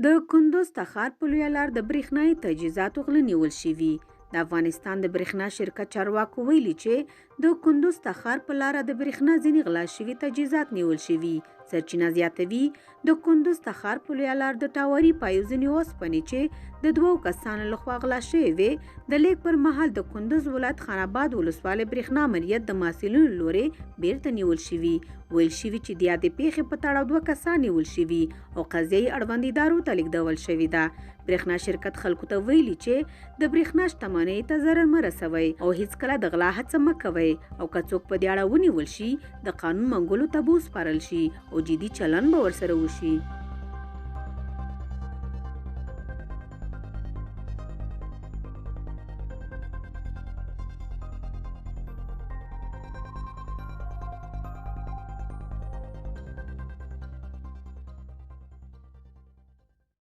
د کندوز تخار په لویه لار د برېښنايي تجهیزاتو غله نیول شوي. د افغانستان د برېښنا شرکت چارواکو ویلي چې د کندوز تخار په لاره د برېښنا ځینې غلا شوي تجهیزات نیول شوي. سرچینه زیاتوي د کندوز تخار په لویه لار د ټاوري پایو ځینې اوسپنې چې د 2 کسانو لخوا غلا شوې وې د لیک پر مهال د کندوز ولایت خان آباد ولسوالۍ برېښنا امریت د محصلینو لورې بیرته نیول شوي. ویل شوي چې د یادې پیښې په تړاو 2 کسان نیول شوي او قضیه یې اړوند ادارو ته لیږدول شوې ده. برېښنا شرکت خلکو ته ویلي چې د برېښنا شتمنۍ ته ضرر مه رسوئ او هیڅکله د غلا هڅه مه کوئ او که څوک په دې اړه ونیول شي د قانون منګولو ته به وسپارل شي او جدي چلند به ورسره وشي.